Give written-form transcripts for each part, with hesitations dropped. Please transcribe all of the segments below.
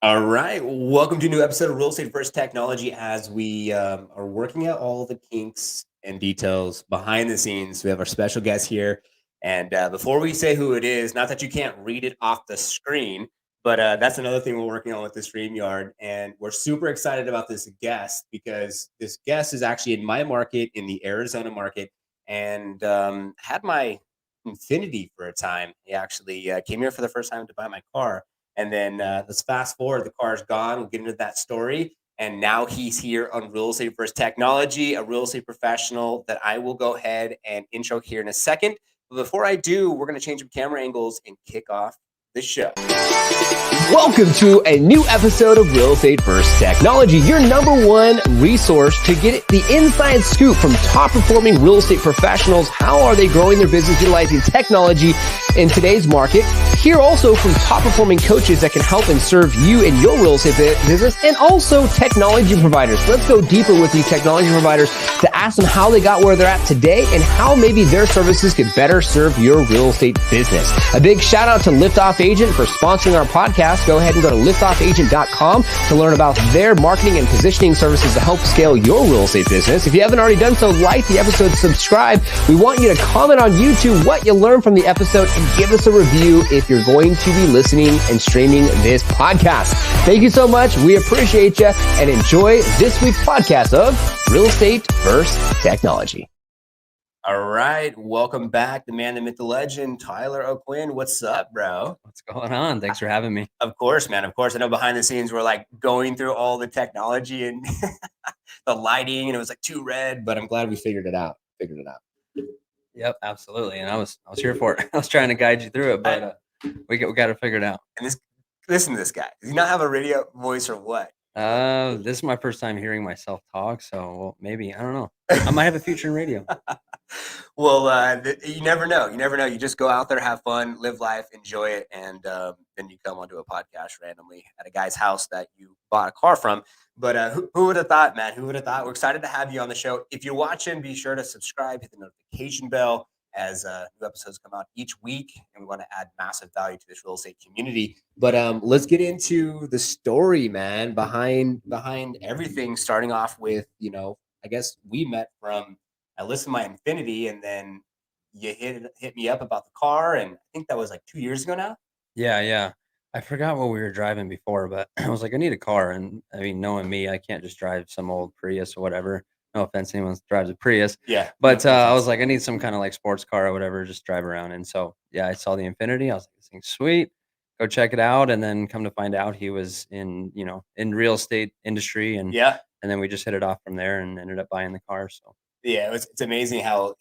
All right. Welcome to a new episode of Real Estate First Technology as we are working out all the kinks and details behind the scenes. We have our special guest here. And before we say who it is, not that you can't read it off the screen, but that's another thing we're working on with the StreamYard. And we're super excited about this guest because this guest is actually in my market, in the Arizona market, and had my Infinity for a time. He actually came here for the first time to buy my car, and then let's fast forward. The car's gone. We'll get into that story. And now he's here on Real Estate First Technology, a real estate professional that I will go ahead and intro here in a second. But before I do, we're going to change up camera angles and kick off the show. Welcome to a new episode of Real Estate First Technology, your number one resource to get the inside scoop from top performing real estate professionals. How are they growing their business utilizing technology in today's market? Hear also from top performing coaches that can help and serve you in your real estate business, and also technology providers. Let's go deeper with these technology providers to ask them how they got where they're at today and how maybe their services could better serve your real estate business. A big shout out to Liftoff Agent for sponsoring our podcast. Go ahead and go to liftoffagent.com to learn about their marketing and positioning services to help scale your real estate business. If you haven't already done so, like the episode, subscribe. We want you to comment on YouTube what you learned from the episode and give us a review if you're going to be listening and streaming this podcast. Thank you so much. We appreciate you and enjoy this week's podcast of Real Estate First Technology. All right. Welcome back. The man, the myth, the legend, Tyler O'Quinn. What's up, bro? What's going on? Thanks for having me. Of course, man. Of course. I know behind the scenes we're like going through all the technology and the lighting, and it was like too red, but I'm glad we figured it out. Yep, absolutely. And I was here for it. I was trying to guide you through it, but we got to figure it out. And listen to this guy. Does he not have a radio voice or what? This is my first time hearing myself talk, so well, maybe I don't know. I might have a future in radio. Well, you never know. You never know. You just go out there, have fun, live life, enjoy it, and then you come onto a podcast randomly at a guy's house that you bought a car from. But who would have thought, man? Who would have thought? We're excited to have you on the show. If you're watching, be sure to subscribe, hit the notification bell as new episodes come out each week, and we want to add massive value to this real estate community. But let's get into the story, man, behind everything. Starting off with, I guess we met from. I listed my Infinity, and then you hit me up about the car, and I think that was like 2 years ago now. Yeah. I forgot what we were driving before, but I was like, I need a car. And I mean, knowing me, I can't just drive some old Prius or whatever. No offense to anyone who drives a Prius. Yeah. But I was like, I need some kind of like sports car or whatever, just drive around. And so, yeah, I saw the Infinity. I was like, this thing's sweet. Go check it out. And then come to find out he was in real estate industry. And then we just hit it off from there and ended up buying the car. So. Yeah, it's amazing how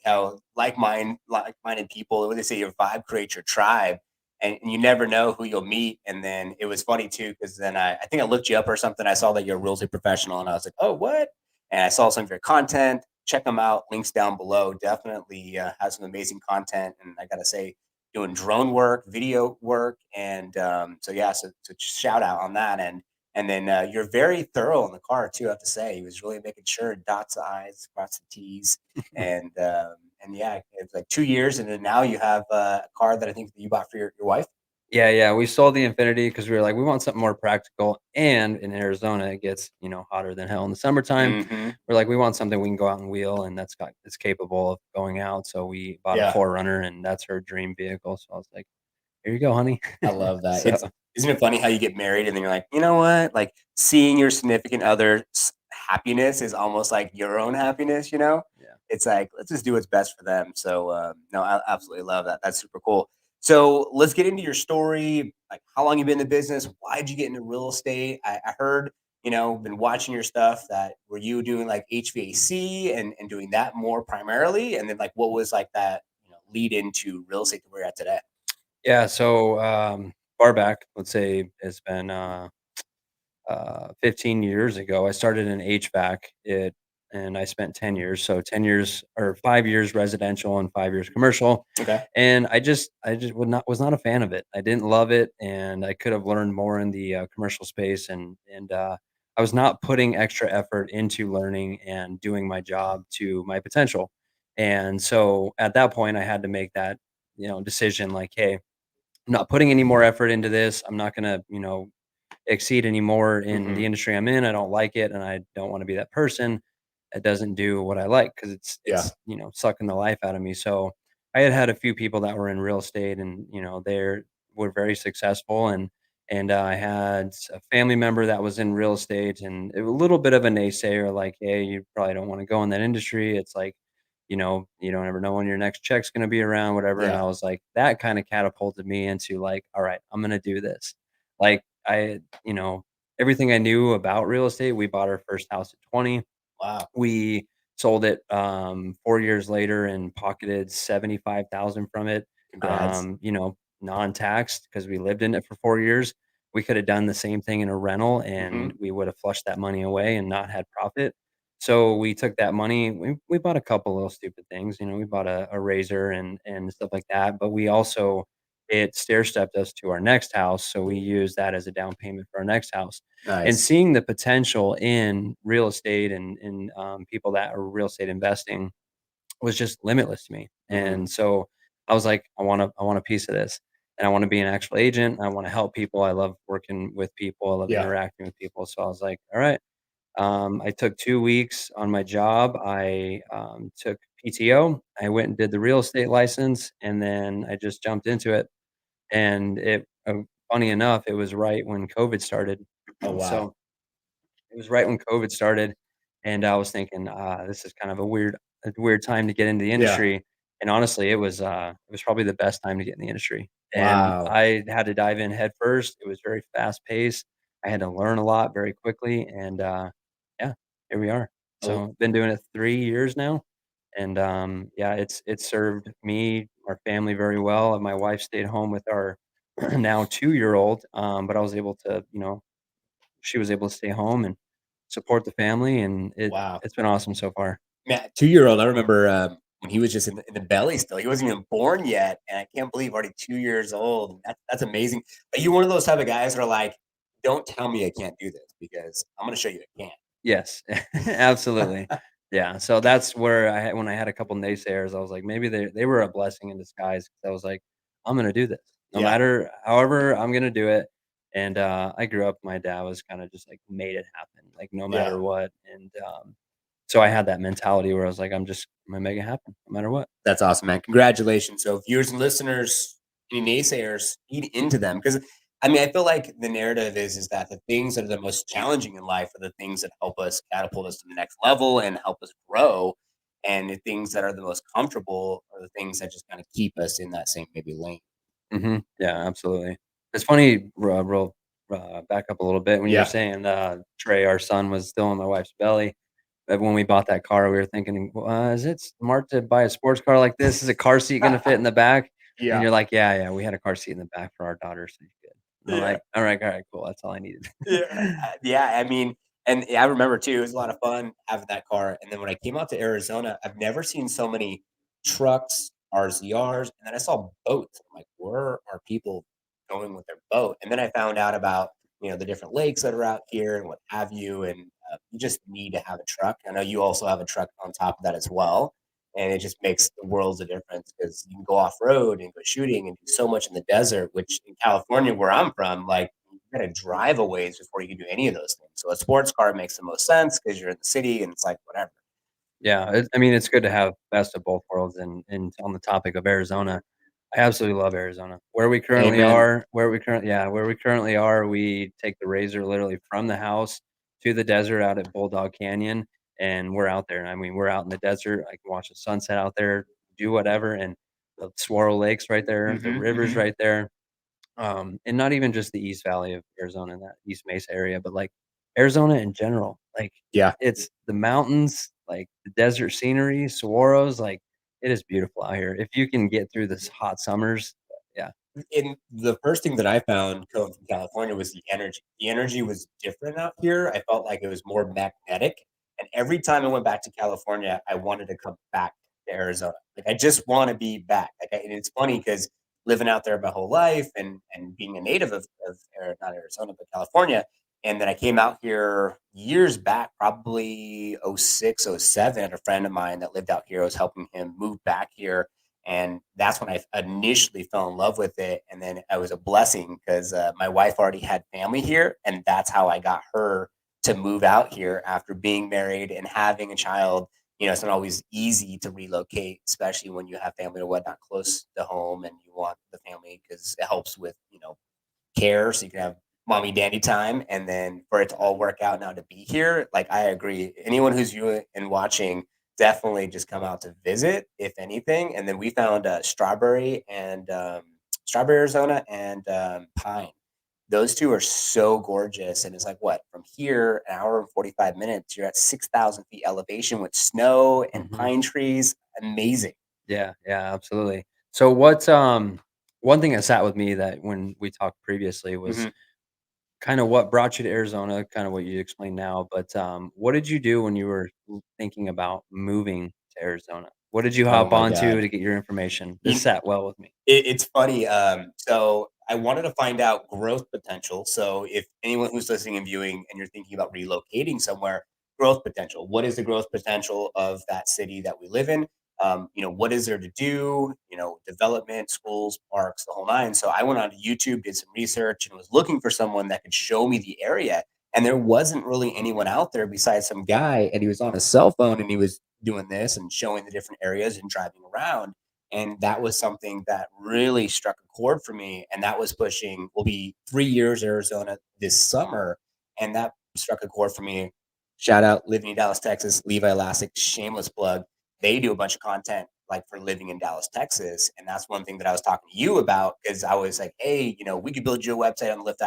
like-minded people, when they say your vibe creates your tribe, and you never know who you'll meet. And then it was funny too, because then I think I looked you up or something. I saw that you're a real estate professional, and I was like, oh, what? And I saw some of your content. Check them out. Links down below. Definitely has some amazing content. And I gotta say, doing drone work, video work, and so shout out on that. And then you're very thorough in the car too. I have to say, he was really making sure dots the I's, cross the T's, and yeah, it's like 2 years, and then now you have a car that I think that you bought for your wife. Yeah. We sold the Infinity because we were like, we want something more practical. And in Arizona, it gets hotter than hell in the summertime. Mm-hmm. We're like, we want something we can go out and wheel, and it's capable of going out. So we bought a 4Runner, and that's her dream vehicle. So I was like, here you go, honey. I love that. Isn't it funny how you get married and then you're like, you know what? Like seeing your significant other's happiness is almost like your own happiness, Yeah. It's like, let's just do what's best for them. So, no, I absolutely love that. That's super cool. So let's get into your story. Like how long you been in the business? Why did you get into real estate? I heard, been watching your stuff that were you doing like HVAC and doing that more primarily? And then like, what was like that, lead into real estate that we're at today? Yeah. So far back, let's say it's been 15 years ago, I started in HVAC and I spent 10 years. So 10 years or 5 years residential and 5 years commercial. Okay. And I just was not a fan of it. I didn't love it. And I could have learned more in the commercial space. And I was not putting extra effort into learning and doing my job to my potential. And so at that point, I had to make that, decision like, hey, I'm not putting any more effort into this. I'm not going to, exceed anymore in the Mhm. industry I'm in. I don't like it, and I don't want to be that person that doesn't do what I like because Yeah. it's sucking the life out of me. So I had a few people that were in real estate, and they were very successful, and I had a family member that was in real estate, and a little bit of a naysayer, like, hey, you probably don't want to go in that industry. It's like, you don't ever know when your next check's going to be around, whatever. And Yeah. I was like, that kind of catapulted me into like, all right, I'm going to do this. Like everything I knew about real estate. We bought our first house at 20. Wow. We sold it 4 years later and pocketed 75,000 from it. Congrats. Non-taxed because we lived in it for 4 years. We could have done the same thing in a rental and Mhm. we would have flushed that money away and not had profit. So we took that money. We bought a couple little stupid things. We bought a razor and stuff like that. But we also it stair stepped us to our next house. So we used that as a down payment for our next house. And Nice. seeing the potential in real estate and people that are real estate investing was just limitless to me. Mhm. And so I was like, I want a piece of this. And I want to be an actual agent. I want to help people. I love working with people. I love Yeah. interacting with people. So I was like, all right. I took 2 weeks on my job. I took PTO. I went and did the real estate license, and then I just jumped into it. And funny enough, it was right when COVID started. Oh, wow. So it was right when COVID started, and I was thinking, this is kind of a weird time to get into the Yeah. industry." And honestly, it was probably the best time to get in the industry. And Wow. I had to dive in head first. It was very fast paced. I had to learn a lot very quickly, and yeah, here we are. Oh, So been doing it 3 years now, and yeah, it's served me, our family very well. And my wife stayed home with our now 2-year old, but I was able to, she was able to stay home and support the family, and wow. it's been awesome so far. Man, 2-year-old, I remember, when he was just in the belly still, he wasn't even born yet, and I can't believe already 2 years old. That's amazing. Are you one of those type of guys that are like, "Don't tell me I can't do this because I'm gonna show you I Yes, absolutely. can." Yeah, so that's where when I had a couple naysayers, I was like, maybe they were a blessing in disguise 'cause I was like, "I'm gonna do this. No Yeah, matter however, I'm gonna do it." And, I grew up, my dad was kinda just, like, made it happen, like, no yeah. matter what, and, so I had that mentality where I was like, I'm gonna make it happen no matter what." That's awesome, man. Congratulations. So viewers and listeners, any naysayers, feed into them because I mean, I feel like the narrative is that the things that are the most challenging in life are the things that help us catapult us to the next level and help us grow. And the things that are the most comfortable are the things that just kind of keep us in that same maybe lane. Mhm. Yeah, absolutely. It's funny, real back up a little bit when you were Yeah. saying, Trey, our son, was still in my wife's belly. When we bought that car, we were thinking, "Well, is it smart to buy a sports car like this? Is a car seat gonna fit in the back?" And Yeah. you're like, "Yeah, yeah, we had a car seat in the back for our daughter, so you're good." And I'm Yeah. like, all right, cool. That's all I needed." Yeah, yeah, I mean, and I remember too, it was a lot of fun having that car, and then when I came out to Arizona, I've never seen so many trucks, RZRs, and then I saw boats. I'm like, "Where are people going with their boat?" And then I found out about, the different lakes that are out here and what have you, and, you just need to have a truck. I know you also have a truck on top of that as well, and it just makes the worlds of difference because you can go off-road and go shooting and do so much in the desert, which in California, where I'm from, like, you gotta drive a ways before you can do any of those things. So a sports car makes the most sense because you're in the city and it's like whatever. Yeah, I mean, it's good to have best of both worlds, and on the topic of Arizona, I absolutely love Arizona. Amen. Where we currently are, we take the Razor literally from the house to the desert out at Bulldog Canyon, and we're out there. I mean, we're out in the desert. I can watch the sunset out there, do whatever, and the Swirl Lake's right there, the Mhm, river's mhm. right there. And not even just the East Valley of Arizona, that East Mesa area, but, like, Arizona in general. Like, Yeah. it's the mountains, like, the desert scenery, saguaros, like, it is beautiful out here. If you can get through this hot summers, yeah. And the first thing that I found coming from California was the energy. The energy was different out here. I felt like it was more magnetic. And every time I went back to California, I wanted to come back to Arizona. Like I just want to be back. And it's funny because living out there my whole life and being a native of not Arizona but California, and then I came out here years back, probably '06, '07. A friend of mine that lived out here, I was helping him move back here And that's when I initially fell in love with it. And then it was a blessing because my wife already had family here. And that's how I got her to move out here after being married and having a child. It's not always easy to relocate, especially when you have family or whatnot close to home and you want the family because it helps with, care so you can have mommy dandy time. And then for it to all work out now to be here, like I agree. Anyone who's viewing and watching, definitely just come out to visit, if anything. And then we found strawberry Arizona and pine. Those two are so gorgeous. And it's like what from here, an hour and 45 minutes, you're at 6,000 feet elevation with snow and Mhm. pine trees. Amazing. Yeah, yeah, absolutely. So one thing that sat with me that when we talked previously was Mhm. kind of what brought you to Arizona, kind of what you explained now, but what did you do when you were thinking about moving to Arizona? What did you Oh hop my onto God. to get your information? This You, sat well with me. It's funny, so I wanted to find out growth potential, so if anyone who's listening and viewing and you're thinking about relocating somewhere, growth potential. What is the growth potential of that city that we live in? What is there to do? Development, schools, parks, the whole nine. So I went on to YouTube, did some research, and was looking for someone that could show me the area, and there wasn't really anyone out there besides some guy, and he was on his cell phone, and he was doing this and showing the different areas and driving around. And that was something that really struck a chord for me. And that was pushing, will be 3 years Arizona this summer. And that struck a chord for me. Shout out living in Dallas, Texas, Levi Elastic, shameless plug. They do a bunch of content like for living in Dallas, Texas. And that's one thing that I was talking to you about because I was like, hey, we could build you a website on the Lift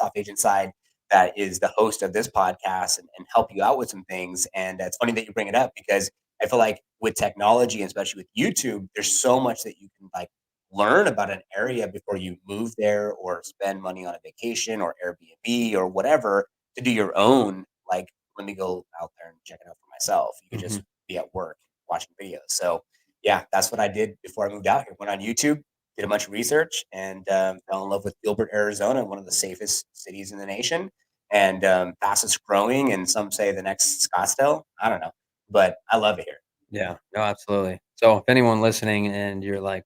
Off Agent side that is the host of this podcast and help you out with some things. And it's funny that you bring it up because I feel like with technology, and especially with YouTube, there's so much that you can like learn about an area before you move there or spend money on a vacation or Airbnb or whatever to do your own. Like, let me go out there and check it out for myself. You could Mhm, just be at work watching videos. So, yeah, that's what I did before I moved out here. Went on YouTube, did a bunch of research, and fell in love with Gilbert, Arizona, one of the safest cities in the nation and fastest growing. And some say the next Scottsdale. I don't know, but I love it here. yeah, no, absolutely. So if anyone listening and you're like,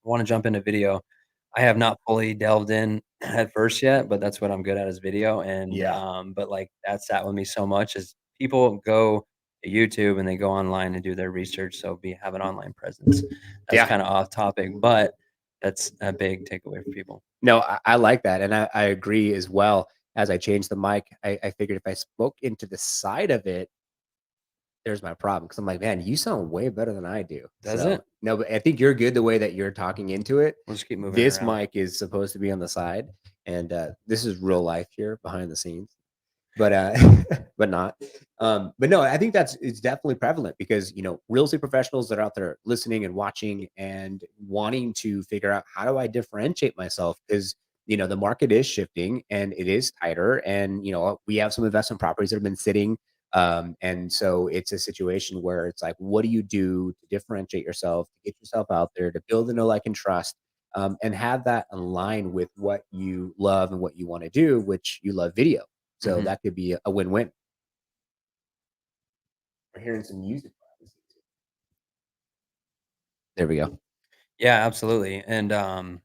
"Wanna jump into video," I have not fully delved in at first yet, but that's what I'm good at is video, and, Yeah. but, like, that sat with me so much is people go to YouTube and they go online and do their research, so have an online presence. That's Yeah. kinda off topic, but that's a big takeaway for people. No, I like that, and I agree as well. As I changed the mic, I figured if I spoke into the side of it, there's my problem because 'cause I'm like, "Man, you sound way better than I do." Does So, it? no, but I think you're good the way that you're talking into it. We'll just keep moving it This around. mic is supposed to be on the side, and, this is real life here behind the scenes. But, but not. But no, I think it's definitely prevalent because, real estate professionals that are out there listening and watching and wanting to figure out how do I differentiate myself because, the market is shifting and it is tighter and, we have some investment properties that have been sitting. And so it's a situation where it's like, what do you do to differentiate yourself, to get yourself out there, to build a know, like, and trust, and have that align with what you love and what you want to do, which you love video. So Mhm. that could be a win-win. We're hearing some music. There we go. Yeah, absolutely, and,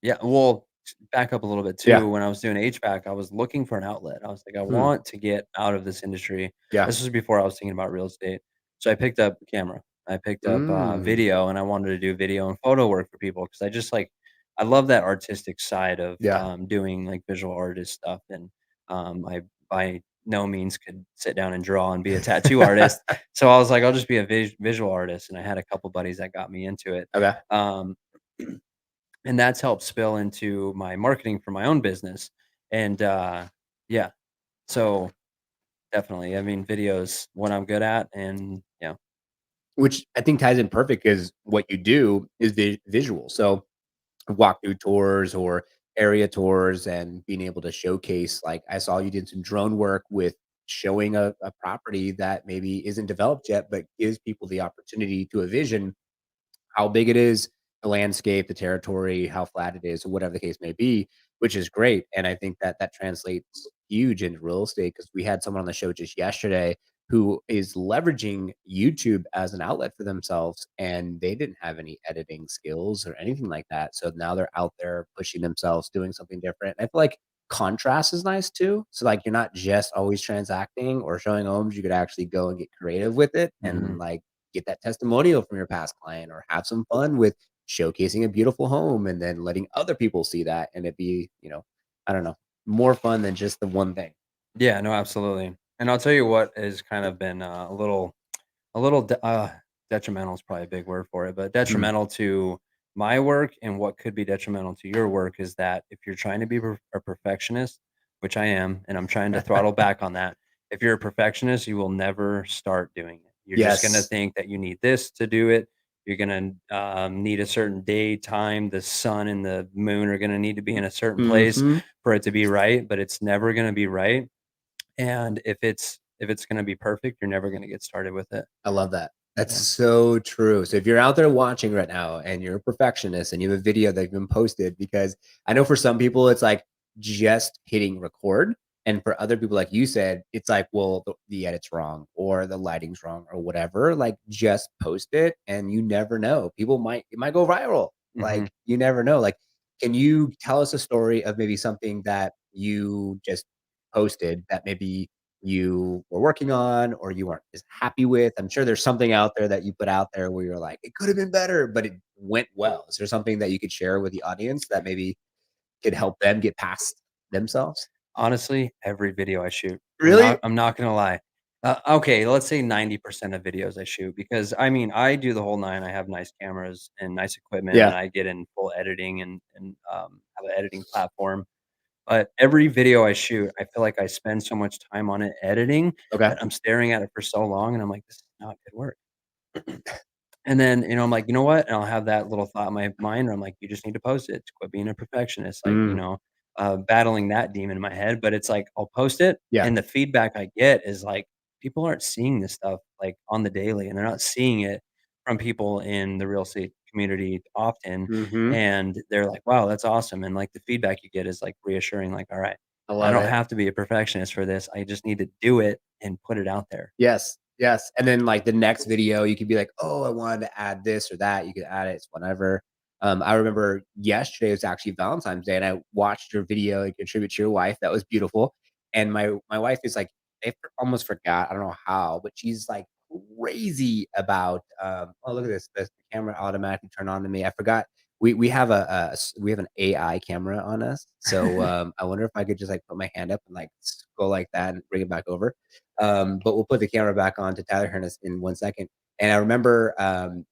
yeah, well, back up a little bit Yeah. too, when I was doing HVAC, I was looking for an outlet. I was like, "I Hmm. want to get out of this industry." Yeah. This was before I was thinking about real estate. So I picked up a camera. I picked up, Mm. video, and I wanted to do video and photo work for people because I love that artistic side of, Yeah. doing, like, visual artist stuff, and, I by no means could sit down and draw and be a tattoo artist. So I was like, "I'll just be a visual artist," and I had a couple buddies that got me into it. Okay. Um and that's helped spill into my marketing for my own business. And yeah, so definitely. I mean, videos what I'm good at, and yeah. Which I think ties in perfect because what you do is visual. So walkthrough tours or area tours and being able to showcase, like I saw you did some drone work with showing a property that maybe isn't developed yet, but gives people the opportunity to envision how big it is, the landscape, the territory, how flat it is, or whatever the case may be, which is great. And I think that that translates huge into real estate because we had someone on the show just yesterday who is leveraging YouTube as an outlet for themselves, and they didn't have any editing skills or anything like that. So now they're out there pushing themselves, doing something different. I feel like contrast is nice too. So like you're not just always transacting or showing homes. You could actually go and get creative with it and Mhm. like get that testimonial from your past client or have some fun with showcasing a beautiful home and then letting other people see that and it be, I don't know, more fun than just the one thing. Yeah, no, absolutely. And I'll tell you what has kind of been, detrimental is probably a big word for it, but Mm. detrimental to my work and what could be detrimental to your work is that if you're trying to be a perfectionist, which I am, and I'm trying to throttle back on that, if you're a perfectionist, you will never start doing it. You're just going to Yes. think that you need this to do it. You're going to need a certain day, time. The sun and the moon are going to need to be in a certain place Mhm. for it to be right, but it's never going to be right. And if it's going to be perfect, you're never going to get started with it. I love that. That's Yeah. so true. So if you're out there watching right now and you're a perfectionist and you have a video that's been posted, because I know for some people it's like just hitting record. And for other people, like you said, it's like, well, the edit's wrong or the lighting's wrong or whatever. Like just post it and you never know. It might go viral. Hmm. Like you never know. Like, can you tell us a story of maybe something that you just posted that maybe you were working on or you weren't as happy with? I'm sure there's something out there that you put out there where you're like, "It could have been better, but it went well." Is there something that you could share with the audience that maybe could help them get past themselves? Honestly, every video I shoot. I'm not Really? I'm not gonna lie. Okay, let's say 90% of videos I shoot because, I mean, I do the whole 9. I have nice cameras and nice equipment, and Yeah. I get in full editing and have an editing platform. But every video I shoot, I feel like I spend so much time on it editing Okay. that I'm staring at it for so long, and I'm like, "This is not good work." And then, I'm like, "You know what?" And I'll have that little thought in my mind where I'm like, "You just need to post it. Quit being a perfectionist." Like, Mm, battling that demon in my head, but it's like, I'll post it, yeah. and the feedback I get is like, people aren't seeing this stuff, like, on the daily, and they're not seeing it from people in the real estate community often, Mhm. and they're like, "Wow, that's awesome." And, like, the feedback you get is, like, reassuring, like, "All right, I I love don't it. have to be a perfectionist for this. I just need to do it and put it out there." Yes, yes, and then, like, the next video, you could be like, "Oh, I wanted to add this or that." You could add it, it's whatever. I remember yesterday was actually Valentine's Day, and I watched your video and contribute to your wife, that was beautiful, and my wife is like almost forgot, I don't know how, but she's, like, crazy about, "Oh, look at this, the camera automatically turned on to me." I forgot we have we have an AI camera on us, so, I wonder if I could just, like, put my hand up and, like, go like that and bring it back over. But we'll put the camera back on to Tyler Hernes in 1 second. And I remember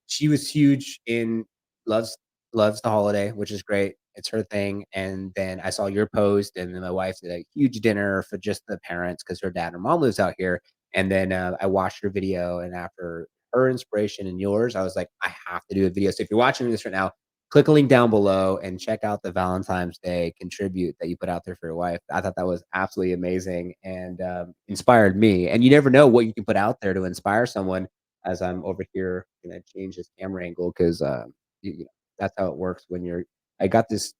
she was huge in loves loves the holiday, which is great. It's her thing. And then I saw your post, and then my wife did a huge dinner for just the parents because her dad and mom lives out here. And then I watched her video, and after her inspiration and yours, I was like, I have to do a video. So if you're watching this right now, click a link down below and check out the Valentine's Day contribute that you put out there for your wife. I thought that was absolutely amazing and inspired me. And you never know what you can put out there to inspire someone. As I'm over here, gonna change this camera angle because that's how it works when you're. I got this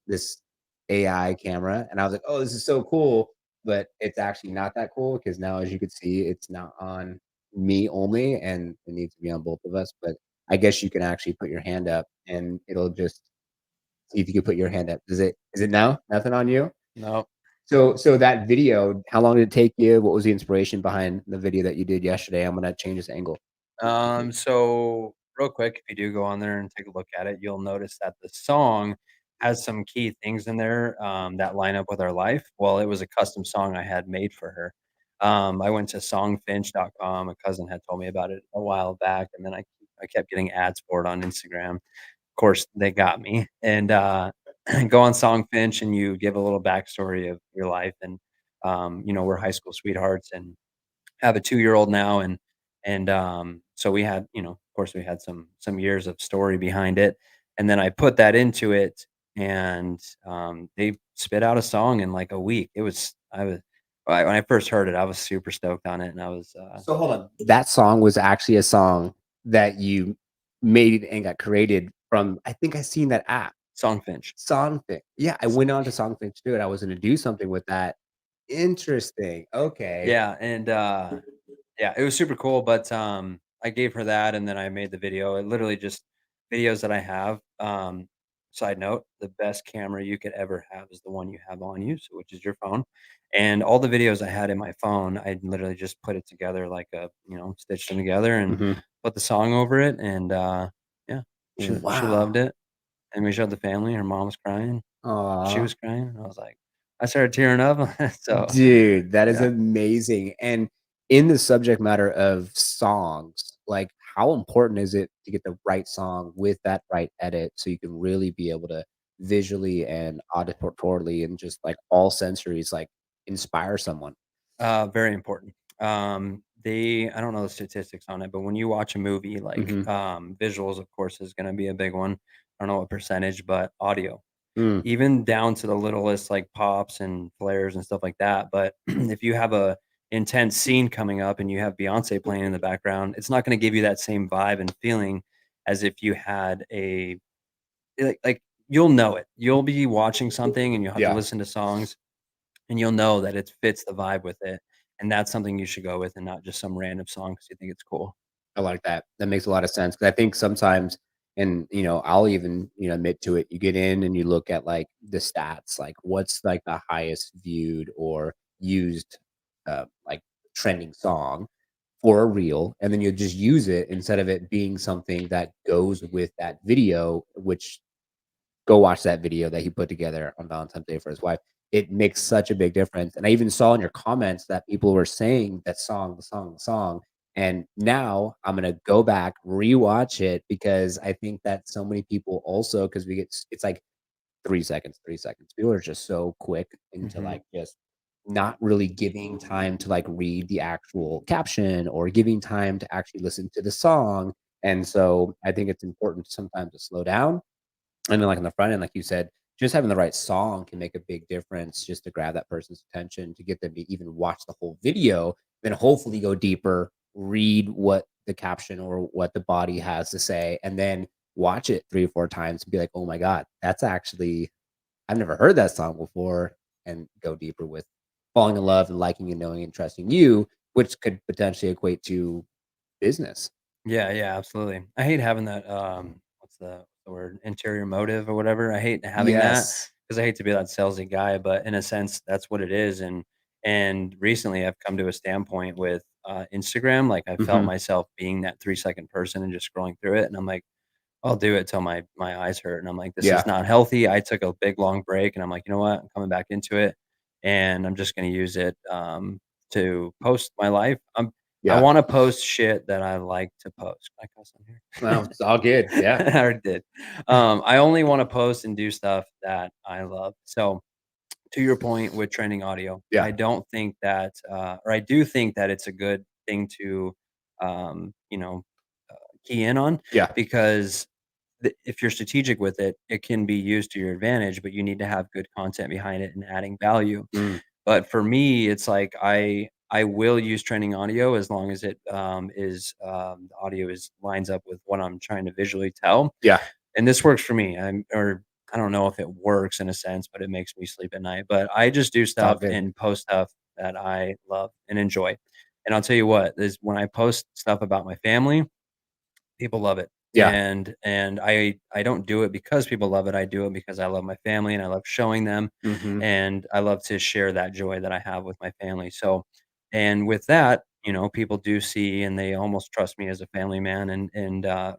AI camera, and I was like, "Oh, this is so cool," but it's actually not that cool because now, as you can see, it's not on me only, and it needs to be on both of us. But I guess you can actually put your hand up and it'll just see if you can put your hand up. Is it now? Nothing on you? No. So that video, how long did it take you? What was the inspiration behind the video that you did yesterday? I'm gonna change this angle. So real quick, if you do go on there and take a look at it, you'll notice that the song has some key things in there that line up with our life. Well, it was a custom song I had made for her. I went to songfinch.com. A cousin had told me about it a while back, and then I kept getting ads for it on Instagram. Of course, they got me. And go on Songfinch, and you give a little backstory of your life, and we're high school sweethearts, and have a 2-year-old now, and so we had, of course, we had some years of story behind it, and then I put that into it, and, they spit out a song in, like, a week. When I first heard it, I was super stoked on it, and I was, So hold on. That song was actually a song that you made and got created from I think I seen that app, Songfinch. Songfin. Yeah, I went on to Songfin to do it. I was gonna do something with that. Interesting. Okay. Yeah, Yeah, it was super cool, but, I gave her that, and then I made the video. It literally just videos that I have. Side note, the best camera you could ever have is the one you have on you, so which is your phone, and all the videos I had in my phone, I literally just put it together like a stitched them together and Mhm. put the song over it, and, yeah, she loved Wow. it, and we showed the family. Her mom was crying, she Aw. was crying, and I was like I started tearing up, so, Dude, that is yeah. amazing. And in the subject matter of songs, like how important is it to get the right song with that right edit so you can really be able to visually and auditorily and just like all sensories like inspire someone? Very important. I don't know the statistics on it, but when you watch a movie, like, Mhm. visuals, of course, is gonna be a big one. I don't know what percentage, but audio, Mm, even down to the littlest, like, pops and flares and stuff like that, but if you have a intense scene coming up and you have Beyoncé playing in the background, it's not gonna give you that same vibe and feeling as if you had you'll know it. You'll be watching something and you'll have to yeah. listen to songs and you'll know that it fits the vibe with it, and that's something you should go with and not just some random song because you think it's cool. I like that. That makes a lot of sense because I think sometimes, and I'll even admit to it. You get in and you look at like the stats, like what's like the highest viewed or used, like trending song for a reel, and then you just use it instead of it being something that goes with that video, which go watch that video that he put together on Valentine's Day for his wife. It makes such a big difference, and I even saw in your comments that people were saying that song, the song, the song, and now I'm gonna go back, rewatch it because I think that so many people also because we get it's like 3 seconds, 3 seconds. People are just so quick into, Mhm. like, just not really giving time to, like, read the actual caption or giving time to actually listen to the song, and so I think it's important sometimes to slow down and then, like, on the front end, like you said, just having the right song can make a big difference just to grab that person's attention, to get them to even watch the whole video, then hopefully go deeper, read what the caption or what the body has to say, and then watch it 3 or 4 times and be like, "Oh my god, that's actually I've never heard that song before," and go deeper with falling in love and liking and knowing and trusting you, which could potentially equate to business. Yeah, yeah, absolutely. I hate having that, what's the word? Interior motive or whatever. I hate having that Yes. because I hate to be that salesy guy, but in a sense, that's what it is, and recently, I've come to a standpoint with, Instagram, like, I felt Mhm. myself being that 3-second person and just scrolling through it, and I'm like, I'll do it till my eyes hurt, and I'm like, "This is Yeah. not healthy." I took a big, long break, and I'm like, "You know what? I'm coming back into it, and I'm just gonna use it, to post my life." I Yeah. wanna post shit that I like to post. Can I cuss on Well, here? it's all good. Yeah. I already did. I only wanna post and do stuff that I love. So, to your point with trending audio, Yeah. I don't think that, or I do think that it's a good thing to, key in on Yeah. because if you're strategic with it, it can be used to your advantage, but you need to have good content behind it and adding value. Mm. But for me, it's like I will use trending audio as long as it the audio is lines up with what I'm trying to visually tell. Yeah. And this works for me. I don't know if it works in a sense, but it makes me sleep at night. But I just do It's all stuff good. and post stuff that I love and enjoy. And I'll tell you what, is when I post stuff about my family, people love it, Yeah. and I don't do it because people love it, I do it because I love my family and I love showing them, Mhm. and I love to share that joy that I have with my family, so and with that, people do see and they almost trust me as a family man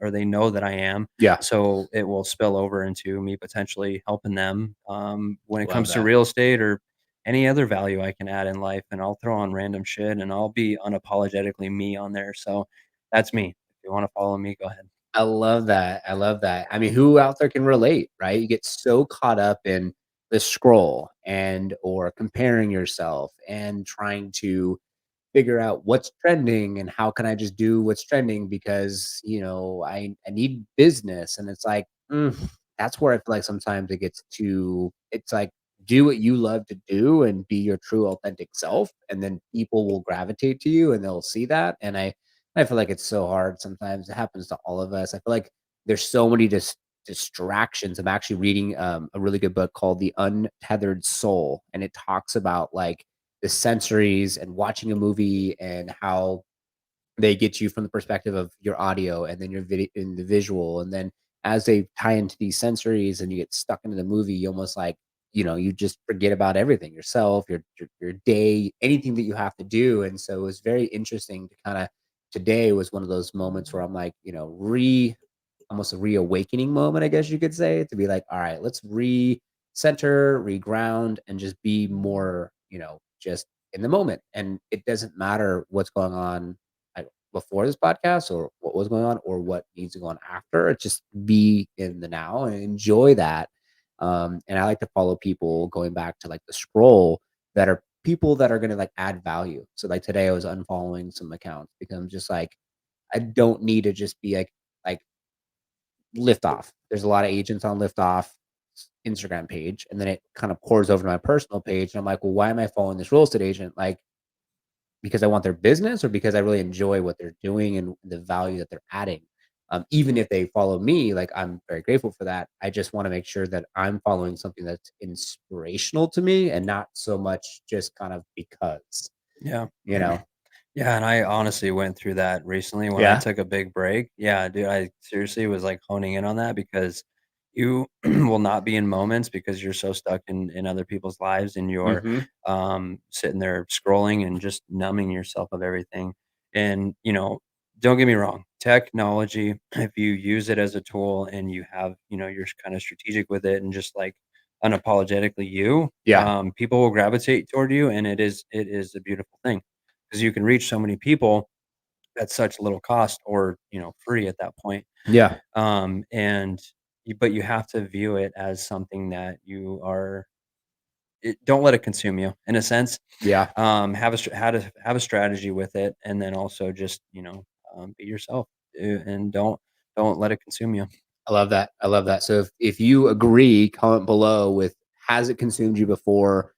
or they know that I am, Yeah. so it will spill over into me potentially helping them, when it Love comes to that. real estate or any other value I can add in life, and I'll throw on random shit, and I'll be unapologetically me on there, so that's me. If you wanna follow me, go ahead. I love that. I love that. I mean, who out there can relate, right? You get so caught up in the scroll and or comparing yourself and trying to figure out what's trending and how can I just do what's trending because, I need business. And it's like, that's where I feel like sometimes it gets to, it's like, do what you love to do and be your true authentic self. And then people will gravitate to you and they'll see that. And I feel like it's so hard sometimes. It happens to all of us. I feel like there's so many distractions. I'm actually reading a really good book called The Untethered Soul. And it talks about like, the sensories and watching a movie and how they get you from the perspective of your audio and then your video and the visual. And then as they tie into these sensories and you get stuck into the movie, you almost like, you just forget about everything yourself, your day, anything that you have to do. And so it was very interesting to kind of today was one of those moments where I'm like, almost a reawakening moment, I guess you could say, to be like, all right, let's recenter, reground, and just be more, just in the moment. And it doesn't matter what's going on before this podcast or what was going on or what needs to go on after. It's just be in the now and enjoy that. And I like to follow people going back to like the scroll that are people that are going to like add value. So like today I was unfollowing some accounts because I'm just like, I don't need to just be like Liftoff. There's a lot of agents on Liftoff Instagram page, and then it kind of pours over to my personal page. And I'm like, well, why am I following this real estate agent? Like, because I want their business or because I really enjoy what they're doing and the value that they're adding. Even if they follow me, like I'm very grateful for that. I just want to make sure that I'm following something that's inspirational to me and not so much just kind of because, Yeah. you know? Yeah, and I honestly went through that recently when I Yeah. took a big break. Yeah, dude, I seriously was like honing in on that because you will not be in moments because you're so stuck in other people's lives and you're Hmm. sitting there scrolling and just numbing yourself of everything. And don't get me wrong, technology, if you use it as a tool and you have, you're kind of strategic with it and just like unapologetically you, Yeah. people will gravitate toward you, and it is a beautiful thing because you can reach so many people at such little cost or, free at that point. Yeah. And but you have to view it as something that don't let it consume you in a sense. Yeah. Have a strategy with it, and then also just, be yourself, and don't let it consume you. I love that. I love that. So if you agree, comment below with has it consumed you before?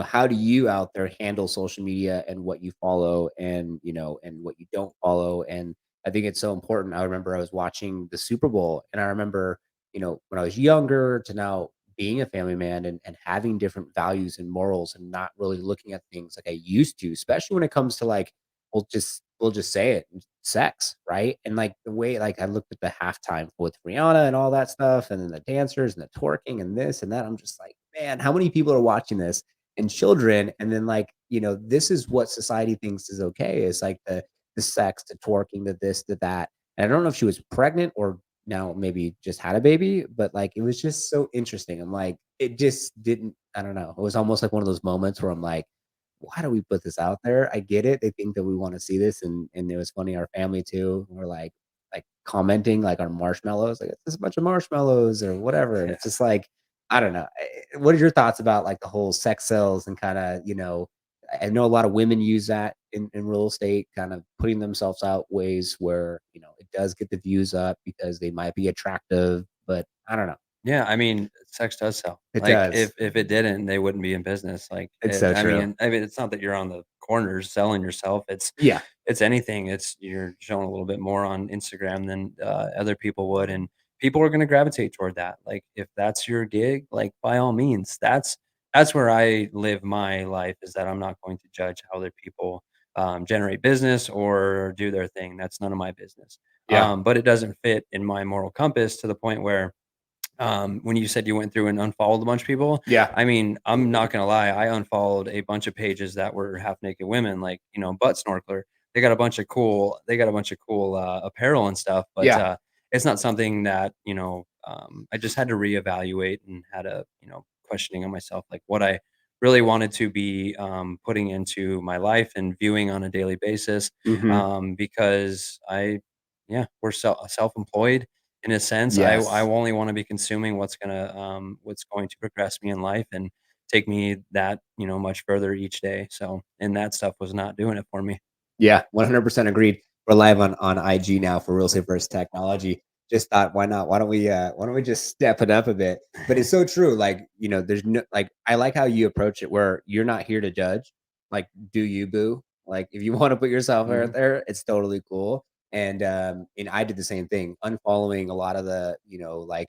How do you out there handle social media and what you follow and and what you don't follow? And I think it's so important. I remember I was watching the Super Bowl and I remember, when I was younger to now being a family man and having different values and morals and not really looking at things like I used to, especially when it comes to like we'll just say it, sex, right? And like the way like I looked at the halftime with Rihanna and all that stuff, and then the dancers and the twerking and this and that. I'm just like, man, how many people are watching this and children? And then like, this is what society thinks is okay. It's like the sex, the twerking, the this, the that. And I don't know if she was pregnant or now maybe just had a baby, but like it was just so interesting. I'm like, it just didn't, I don't know. It was almost like one of those moments where I'm like, why do we put this out there? I get it. They think that we want to see this, and it was funny. Our family too. We're like commenting like on marshmallows, like it's just a bunch of marshmallows or whatever. And Yeah. it's just like I don't know. What are your thoughts about like the whole sex sells and kind of I know a lot of women use that in real estate, kind of putting themselves out ways where it does get the views up because they might be attractive, but I don't know. Yeah, I mean, sex does sell. It Like, does. if it didn't, they wouldn't be in business. Like, It's so true. I mean, it's not that you're on the corners selling yourself. Yeah. It's anything. It's you're showing a little bit more on Instagram than other people would, and people are going to gravitate toward that. Like, if that's your gig, like by all means, that's where I live my life. Is that I'm not going to judge how other people generate business or do their thing. That's none of my business. Yeah. But it doesn't fit in my moral compass to the point where when you said you went through and unfollowed a bunch of people, Yeah. I mean, I'm not gonna lie, I unfollowed a bunch of pages that were half naked women, like, butt snorkeler. They got a bunch of cool apparel and stuff, but Yeah. it's not something that, I just had to reevaluate and had a, questioning on myself, like what I really wanted to be putting into my life and viewing on a daily basis. Hmm. Because we're self-employed in a sense. I Yes. only wanna be consuming what's going to progress me in life and take me that, much further each day, so and that stuff was not doing it for me. Yeah, 100% agreed. We're live on IG now for Real Estate Versus Technology. Just thought, why not? Why don't we just step it up a bit? But it's so true. Like, there's no like I like how you approach it where you're not here to judge. Like, do you boo? Like if you want to put yourself out Mhm. there, it's totally cool. And I did the same thing, unfollowing a lot of the, like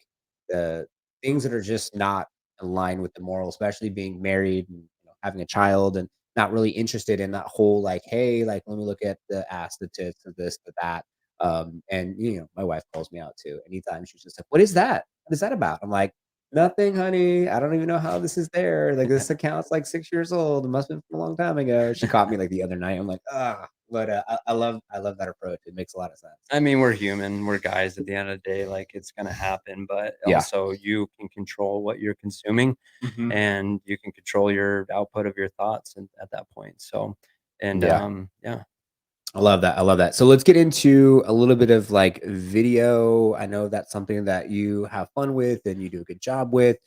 the things that are just not aligned with the moral, especially being married and having a child. And not really interested in that whole like, hey, like let me look at the ass, the tits, the this, the that. And my wife calls me out too. Anytime she's just like, "What is that? What is that about?" I'm like, "Nothing, honey. I don't even know how this is there. Like this account's like 6 years old. It must have been from a long time ago." She caught me like the other night. I'm like, ah, but I love that approach. It makes a lot of sense. I mean, we're human, we're guys at the end of the day, like, it's gonna happen, but Yeah. also you can control what you're consuming, Hmm. and you can control your output of your thoughts and at that point, so and, Yeah. yeah. I love that. I love that. So let's get into a little bit of like video. I know that's something that you have fun with and you do a good job with.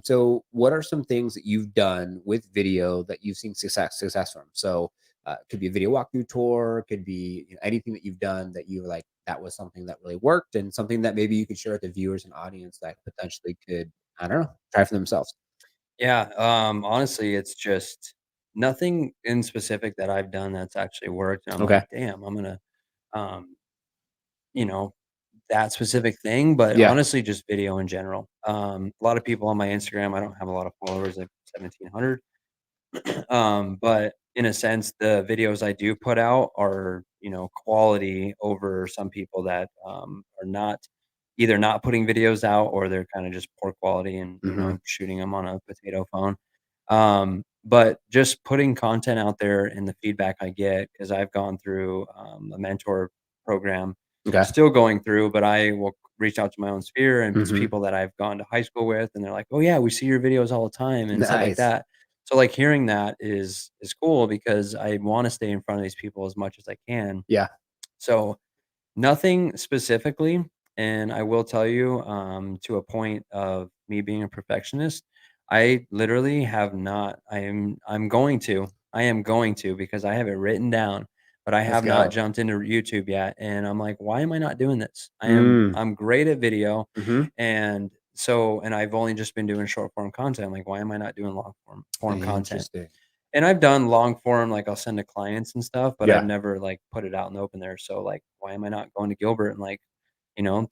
So what are some things that you've done with video that you've seen success from? So it could be a video walkthrough tour, could be anything that you've done that you were like that was something that really worked and something that maybe you could share with the viewers and audience that potentially could, I don't know, try for themselves. Yeah, honestly, it's just nothing in specific that I've done that's actually worked, and I'm Okay. like, "Damn, I'm gonna" um, you know, that specific thing, but Yeah. honestly, just video in general. A lot of people on my Instagram, I don't have a lot of followers, like 1,700. But in a sense, the videos I do put out are, quality over some people that, are not either not putting videos out or they're kinda just poor quality and, Hmm. shooting them on a potato phone. But just putting content out there and the feedback I get because 'cause I've gone through, a mentor program, Okay. still going through, but I will reach out to my own sphere and it's Hmm. people that I've gone to high school with, and they're like, "Oh, yeah, we see your videos all the time," and stuff like Nice. that. So, like, hearing that is cool because I wanna stay in front of these people as much as I can. Yeah. So, nothing specifically, and I will tell you, to a point of me being a perfectionist, I literally have not I am going to because I have it written down, but I Let's have not go. jumped into YouTube yet, and I'm like, "Why am I not doing this?" Mm. I'm great at video, Hmm. and I've only just been doing short form content. I'm like, "Why am I not doing long form content?" Interesting. And I've done long form, like, I'll send to clients and stuff, but I've Yeah. never, like, put it out in the open there, so, like, why am I not going to Gilbert and, like,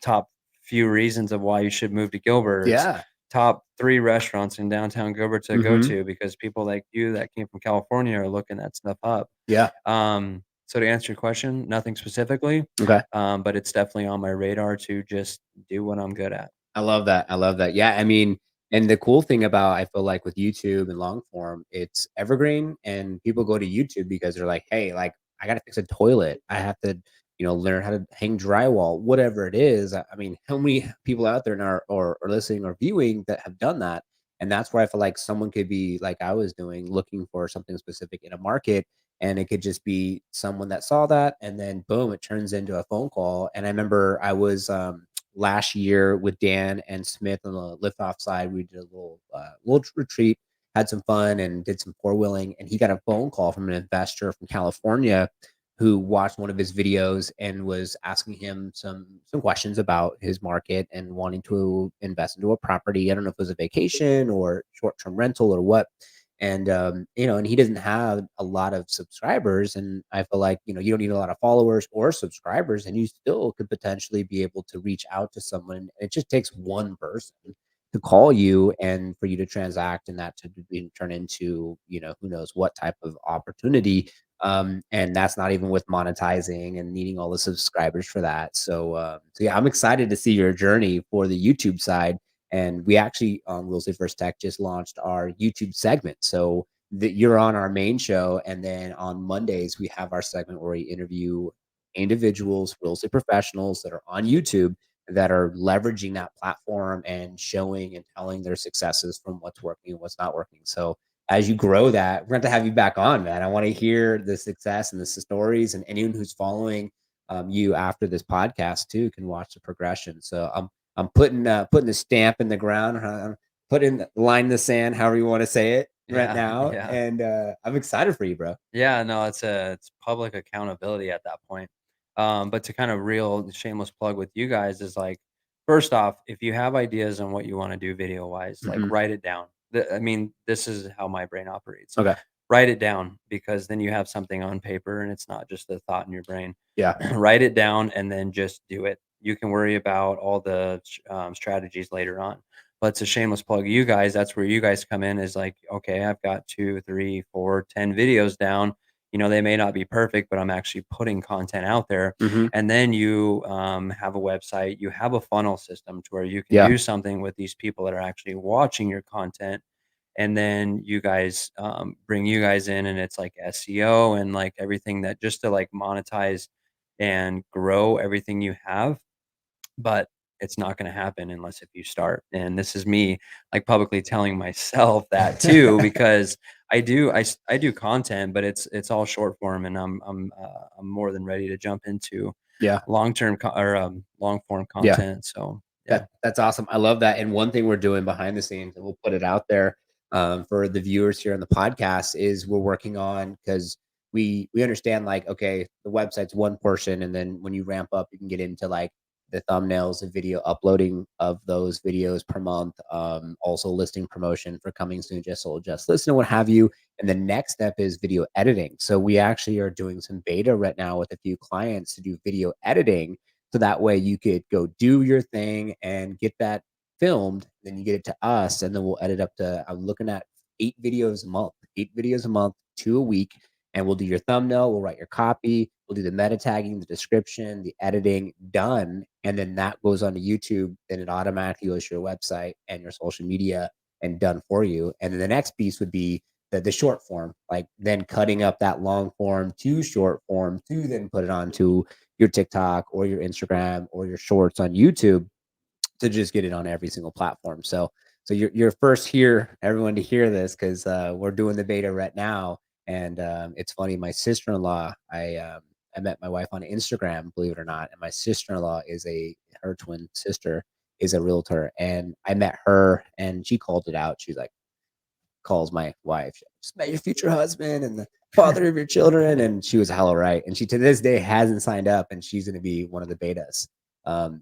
top few reasons of why you should move to Gilbert, Yeah. top 3 restaurants in downtown Gilbert to go Mhm. to because people like you that came from California are looking that stuff up. Yeah. So to answer your question, nothing specifically, Okay. but it's definitely on my radar to just do what I'm good at. I love that. I love that. Yeah, I mean, and the cool thing about I feel like with YouTube and long form, it's evergreen and people go to YouTube because they're like, "Hey, like I got to fix a toilet. I have to, learn how to hang drywall, whatever it is." I mean, how many people out there are or listening or viewing that have done that? And that's where I feel like someone could be like I was doing, looking for something specific in a market. And it could just be someone that saw that, and then boom, it turns into a phone call. And I remember I was last year with Dan and Smith on the liftoff side. We did a little retreat, had some fun, and did some four wheeling. And he got a phone call from an investor from California who watched one of his videos and was asking him some questions about his market and wanting to invest into a property. I don't know if it was a vacation or short term rental or what. And and he doesn't have a lot of subscribers, and I feel like you don't need a lot of followers or subscribers, and you still could potentially be able to reach out to someone. It just takes one person to call you and for you to transact, and that to be turn into who knows what type of opportunity. And that's not even with monetizing and needing all the subscribers for that. So yeah, I'm excited to see your journey for the YouTube side. And we actually on Real Estate First Tech just launched our YouTube segment. So that you're on our main show, and then on Mondays we have our segment where we interview individuals, real estate professionals that are on YouTube that are leveraging that platform and showing and telling their successes from what's working and what's not working. So as you grow that, we're going to have you back on, man. I want to hear the success and the stories, and anyone who's following you after this podcast too can watch the progression. So I'm putting the stamp in the ground, I'm putting the line in the sand, however you want to say it right Yeah, now, yeah. and I'm excited for you, bro. Yeah, no, it's public accountability at that point. But to kind of real shameless plug with you guys is like, first off, if you have ideas on what you want to do video wise, like Mhm. write it down. I mean, this is how my brain operates. Okay. Write it down because then you have something on paper and it's not just a thought in your brain. Yeah. Write it down and then just do it. You can worry about all the strategies later on. But to shameless plug you guys, that's where you guys come in is like, okay, I've got 2, 3, 4, 10 videos down. They may not be perfect, but I'm actually putting content out there. Mhm. And then you have a website, you have a funnel system to where you can Yeah. do something with these people that are actually watching your content. And then you guys bring you guys in, and it's like SEO and like everything that just to like monetize and grow everything you have. But it's not gonna happen unless if you start, and this is me, like, publicly telling myself that too, because I do content, but it's all short form, and I'm more than ready to jump into Yeah. long-term long form Yeah. content, so, yeah. That's awesome. I love that. And one thing we're doing behind the scenes, and we'll put it out there for the viewers here on the podcast, is we're working on because we understand like okay, the website's one portion, and then when you ramp up, you can get into like the thumbnails, the video uploading of those videos per month, also listing promotion for coming soon, just sold, just listen, what have you. And the next step is video editing. So we actually are doing some beta right now with a few clients to do video editing so that way you could go do your thing and get that filmed, then you get it to us, and then we'll edit up to I'm looking at 8 videos a month, 8 videos a month, 2 a week, and we'll do your thumbnail, we'll write your copy, we'll do the meta tagging, the description, the editing, done, and then that goes onto YouTube, then it automatically goes to your website and your social media and done for you. And then the next piece would be the short form, like then cutting up that long form to short form to then put it onto your TikTok or your Instagram or your shorts on YouTube to just get it on every single platform. So you're first here, everyone to hear this because we're doing the beta right now. And it's funny, my sister-in-law, I met my wife on Instagram, believe it or not, and my sister-in-law is her twin sister is a realtor, and I met her and she called it out. She's like, calls my wife, "Just met your future husband and the father of your children," and she was hella right. And she to this day hasn't signed up, and she's going to be one of the betas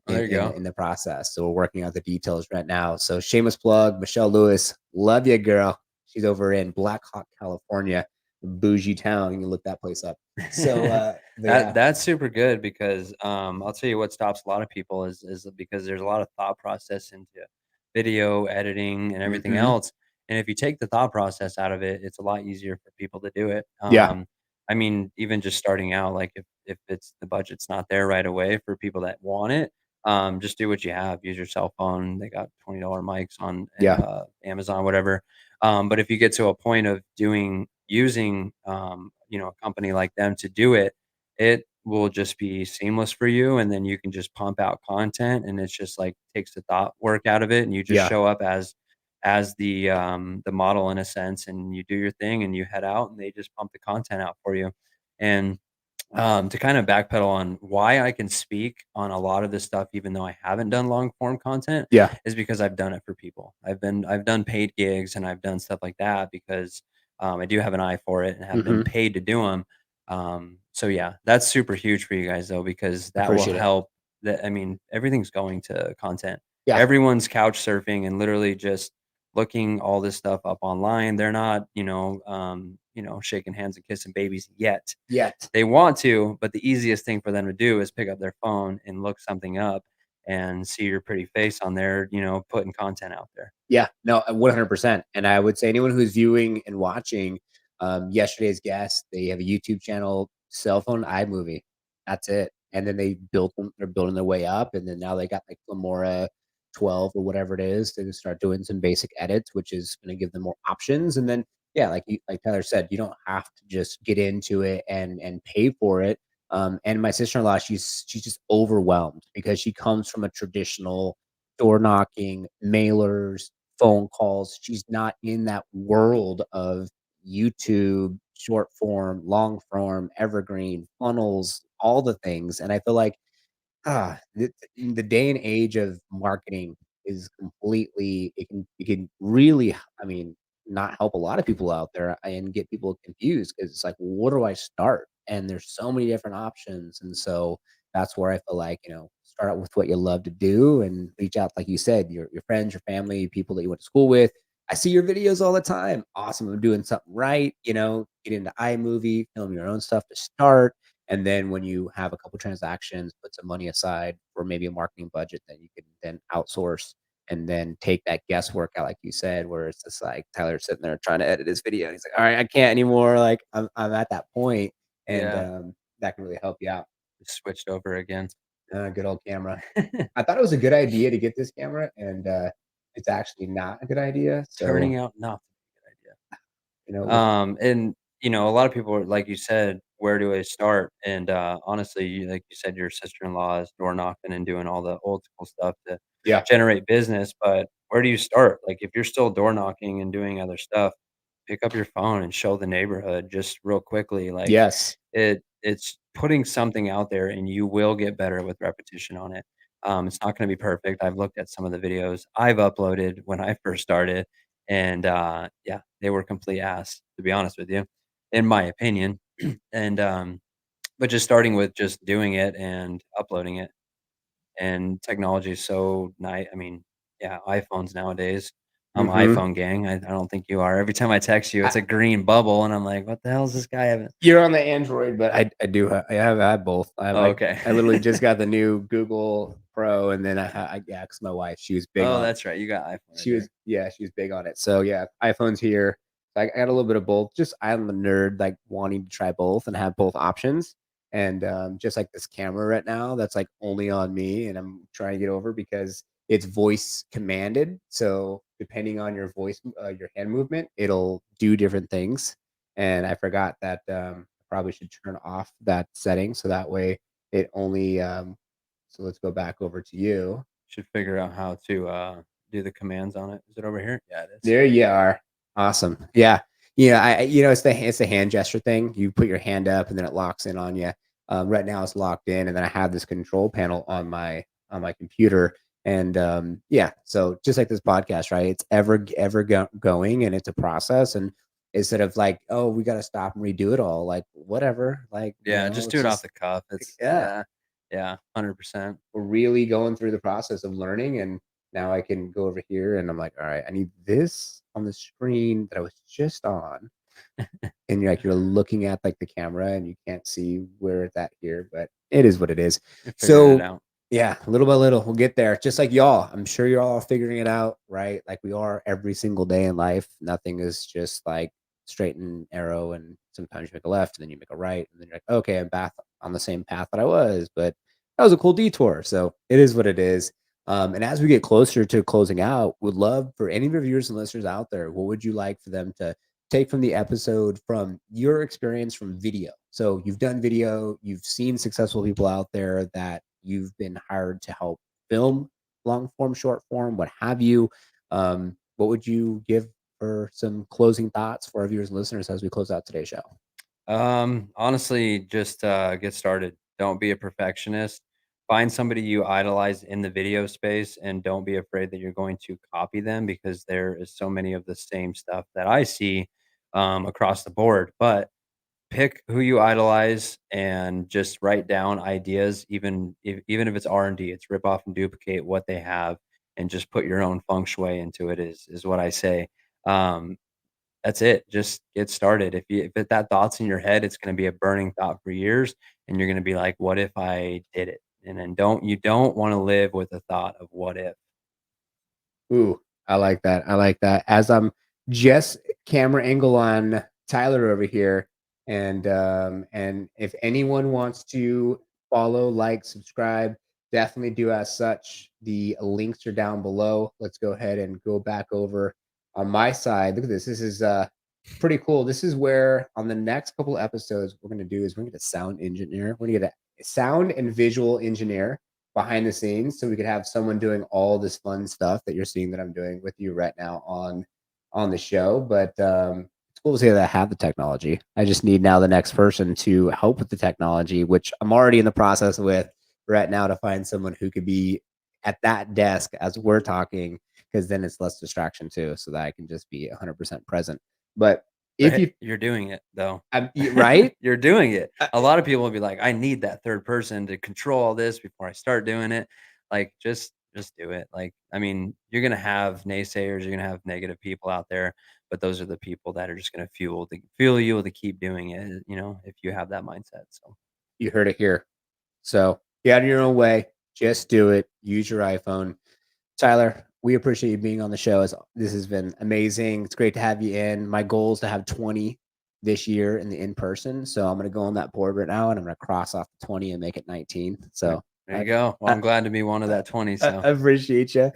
There you go. in the process. So we're working out the details right now. So shameless plug, Michelle Lewis, love you, girl. She's over in Black Hawk, California, bougie town. You can look that place up. So, but yeah, That's super good because, I'll tell you what stops a lot of people is because there's a lot of thought process into video editing and everything hmm else, and if you take the thought process out of it, it's a lot easier for people to do it. yeah, I mean, even just starting out, like, if it's the budget's not there right away for people that want it, just do what you have. Use your cell phone. They got $20 mics on, yeah, Amazon, whatever. But if you get to a point of using, a company like them to do it, it will just be seamless for you, and then you can just pump out content, and it's just, like, takes the thought work out of it, and you just yeah, show up as the model in a sense, and you do your thing, and you head out, and they just pump the content out for you. And to kind of backpedal on why I can speak on a lot of this stuff, even though I haven't done long form content, yeah. is because I've done it for people. I've done paid gigs and I've done stuff like that because I do have an eye for it and have been hmm paid to do them. So yeah, that's super huge for you guys though, because that will Appreciate it. help. That I mean, everything's going to content. Yeah, Everyone's couch surfing and literally just looking all this stuff up online. They're not, shaking hands and kissing babies yet. yet. They want to, but the easiest thing for them to do is pick up their phone and look something up and see your pretty face on there, putting content out there. Yeah, no, 100%. And I would say anyone who's viewing and watching yesterday's guest, they have a YouTube channel, cell phone, iMovie. That's it. And then they're building their way up. And then now they got like Lamora 12 or whatever it is to start doing some basic edits, which is going to give them more options. And then, yeah, like Tyler said, you don't have to just get into it and pay for it. And my sister-in-law, she's just overwhelmed because she comes from a traditional door knocking, mailers, phone calls. She's not in that world of YouTube, short form, long form, evergreen, funnels, all the things. And I feel like the day and age of marketing is completely it can really, I mean, not help a lot of people out there and get people confused because it's like, well, where do I start? And there's so many different options. And so that's where I feel like, start out with what you love to do and reach out, like you said, your friends, your family, people that you went to school with. I see your videos all the time. Awesome. I'm doing something right. Get into iMovie, film your own stuff to start, and then when you have a couple transactions, put some money aside for maybe a marketing budget that you can then outsource and then take that guesswork out, like you said, where it's just like Tyler sitting there trying to edit his video. And he's like, all right, I can't anymore. Like I'm at that point, and Yeah, that can really help you out. just switched over again. Good old camera. I thought it was a good idea to get this camera, and it's actually not a good idea. So Turning out not to be a good idea. you know, with And a lot of people are like you said, where do I start? And honestly, like you said, your sister-in-law is door knocking and doing all the old school stuff to yeah, generate business. But where do you start? Like if you're still door knocking and doing other stuff, pick up your phone and show the neighborhood just real quickly. Like yes, it's putting something out there and you will get better with repetition on it. It's not going to be perfect. I've looked at some of the videos I've uploaded when I first started, and yeah, they were complete ass, to be honest with you, in my opinion. And but just starting with just doing it and uploading it, and technology is so nice. I mean, yeah, iPhones nowadays. I'm hmm iPhone gang. I don't think you are. Every time I text you, it's a green bubble, and I'm like, what the hell is this guy having? you're on the Android, but I have both. Oh, okay. I literally just got the new Google Pro, and then I yeah, 'cause my wife, she was big Oh, on that's right. You got iPhone right she was there. yeah, she was big on it. So yeah, iPhone's here. I got a little bit of both. Just I'm a nerd, like wanting to try both and have both options. And just like this camera right now, that's like only on me, and I'm trying to get over because it's voice commanded. So depending on your your hand movement, it'll do different things. And I forgot that I probably should turn off that setting so that way it only. So let's go back over to you. Should figure out how to, do the commands on it. Is it over here? Yeah, it is. There you are. Awesome. Yeah. Yeah, it's the hand gesture thing. You put your hand up and then it locks in on you. Right now it's locked in, and then I have this control panel on my computer. And yeah, so just like this podcast, right? It's going, and it's a process. And instead of like, oh, we got to stop and redo it all, like whatever, like Yeah, just do it's it off just the cuff. It's yeah, yeah, yeah, 100%. we're really going through the process of learning. And now I can go over here and I'm like, all right, I need this on the screen that I was just on. And you're looking at like the camera and you can't see where it's at here, but it is what it is. You're figuring it So out. yeah, little by little, we'll get there. Just like y'all. I'm sure you're all figuring it out, right? Like we are every single day in life. Nothing is just like straight and arrow. And sometimes you make a left and then you make a right. And then you're like, okay, I'm back on the same path that I was, but that was a cool detour. So it is what it is. And as we get closer to closing out, would love for any of your viewers and listeners out there, what would you like for them to take from the episode from your experience from video? So you've done video, you've seen successful people out there that you've been hired to help film long form, short form, what have you. What would you give for some closing thoughts for our viewers and listeners as we close out today's show? Honestly, just, get started. Don't be a perfectionist. Find somebody you idolize in the video space, and don't be afraid that you're going to copy them, because there is so many of the same stuff that I see, across the board. But pick who you idolize and just write down ideas, even if it's R&D. It's rip off and duplicate what they have, and just put your own feng shui into it is what I say. Um, that's it. Just get started. If that thought's in your head, it's gonna be a burning thought for years, and you're gonna be like, "What if I did it?" And then don't wanna live with the thought of what if. Ooh, I like that. I like that. As I'm just camera angle on Tyler over here, and if anyone wants to follow, like, subscribe, definitely do as such. The links are down below. Let's go ahead and go back over on my side. Look at this. This is pretty cool. This is where on the next couple episodes we're gonna do is we're gonna get a sound engineer. We're gonna get a sound and visual engineer behind the scenes so we could have someone doing all this fun stuff that you're seeing that I'm doing with you right now on the show. But it's cool to see that I have the technology. I just need now the next person to help with the technology, which I'm already in the process with right now, to find someone who could be at that desk as we're talking, because then it's less distraction too, so that I can just be 100% present. But But if hey, you you're doing it though. right, You're doing it. A lot of people will be like, "I need that third person to control all this before I start doing it." Like, just do it. Like, I mean, you're gonna have naysayers, you're gonna have negative people out there, but those are the people that are just gonna fuel you to keep doing it, if you have that mindset. So, you heard it here. So get out of your own way. Just do it. Use your iPhone. Tyler, we appreciate you being on the show. This has been amazing. It's great to have you in. My goal is to have 20 this year in the in-person. So I'm going to go on that board right now and I'm going to cross off the 20 and make it 19. So there you go. Well, I'm glad to be one of that 20. So I appreciate you.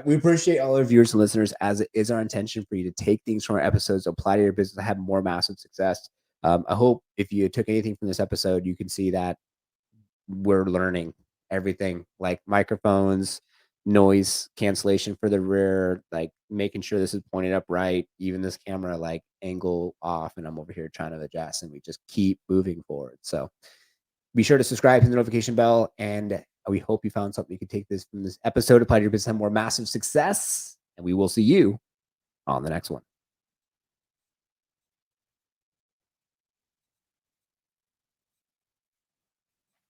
We appreciate all our viewers and listeners, as it is our intention for you to take things from our episodes, apply to your business, and have more massive success. I hope if you took anything from this episode, you can see that we're learning everything, like microphones, noise cancellation for the rear, like making sure this is pointed up right, even this camera like angle off, and I'm over here trying to adjust, and we just keep moving forward. So be sure to subscribe, hit the notification bell, and we hope you found something you can take this from this episode, apply to your business, have more massive success, and we will see you on the next one.